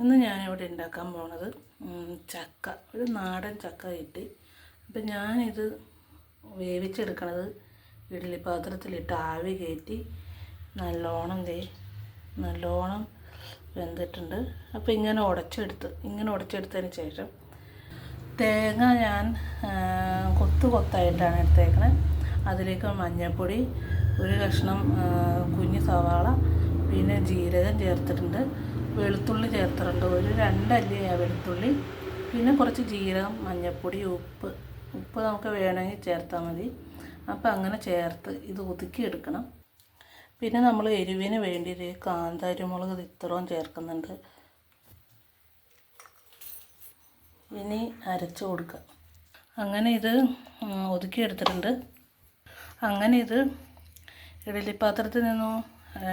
ഇന്ന് ഞാനിവിടെ ഉണ്ടാക്കാൻ പോണത് ചക്ക, ഒരു നാടൻ ചക്ക കിട്ടി. അപ്പം ഞാനിത് വേവിച്ചെടുക്കണത് ഇഡ്ഡലി പാത്രത്തിലിട്ട് ആവി കയറ്റി നല്ലോണം വെന്തിട്ടുണ്ട്. അപ്പോൾ ഇങ്ങനെ ഉടച്ചെടുത്തതിന് ശേഷം തേങ്ങ ഞാൻ കൊത്തായിട്ടാണ് എടുത്തേക്കണത്. അതിലേക്ക് മഞ്ഞൾപ്പൊടി, ഒരു കഷ്ണം കുഞ്ഞ് സവാള, പിന്നെ ജീരകം ചേർത്തിട്ടുണ്ട്, വെളുത്തുള്ളി ചേർത്തിട്ടുണ്ട്, ഒരു 2 അല്ലി വെളുത്തുള്ളി, പിന്നെ കുറച്ച് ജീരകം, മഞ്ഞൾപ്പൊടി, ഉപ്പ് നമുക്ക് വേണമെങ്കിൽ ചേർത്താൽ മതി. അപ്പോൾ അങ്ങനെ ചേർത്ത് ഇത് ഒതുക്കിയെടുക്കണം. പിന്നെ നമ്മൾ എരിവിന് വേണ്ടി കാന്താരിമുളക് ഇത്രയും ചേർക്കുന്നുണ്ട്. ഇനി അരച്ച് കൊടുക്കുക. അങ്ങനെ ഇത് ഒതുക്കിയെടുത്തിട്ടുണ്ട്. അങ്ങനെ ഇത് ഇഡ്ഡലി പാത്രത്തിൽ നിന്നും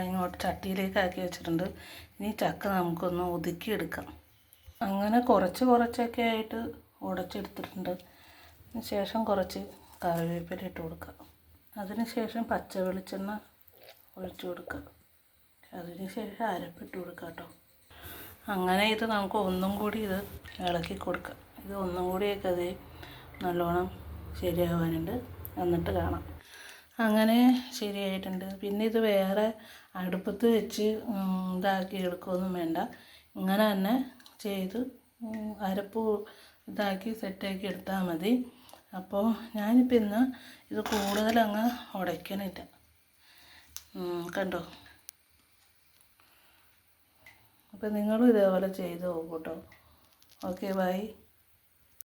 ഇങ്ങോട്ട് ചട്ടിയിലേക്ക് ആക്കി വെച്ചിട്ടുണ്ട്. ഇനി ചക്ക നമുക്കൊന്ന് ഒതുക്കിയെടുക്കാം. അങ്ങനെ കുറച്ചൊക്കെ ആയിട്ട് ഉടച്ചെടുത്തിട്ടുണ്ട്. ശേഷം കുറച്ച് കറിവേപ്പില ഇട്ട് കൊടുക്കുക. അതിനുശേഷം പച്ച വെളിച്ചെണ്ണ ഒഴിച്ചു കൊടുക്കുക. അതിനുശേഷം അരപ്പിട്ട് കൊടുക്കുക കേട്ടോ. അങ്ങനെ ഇത് നമുക്ക് ഒന്നും കൂടി ഇത് ഇളക്കി കൊടുക്കുക. ഇത് ഒന്നും കൂടിയൊക്കെ അത് നല്ലോണം ശരിയാവാനുണ്ട്. എന്നിട്ട് കാണാം. അങ്ങനെ ശരിയായിട്ടുണ്ട്. പിന്നെ ഇത് വേറെ അടുപ്പത്ത് വെച്ച് ഇതാക്കി എടുക്കുകയൊന്നും വേണ്ട. ഇങ്ങനെ തന്നെ ചെയ്ത് അരപ്പ് ഇതാക്കി സെറ്റാക്കി എടുത്താൽ മതി. അപ്പോൾ ഞാനിപ്പോൾ ഇന്ന് ഇത് കൂടുതലങ്ങ് ഉടയ്ക്കണില്ല. കണ്ടോ? അപ്പോൾ നിങ്ങളും ഇതേപോലെ ചെയ്ത് നോക്കൂ കേട്ടോ. Okay, by.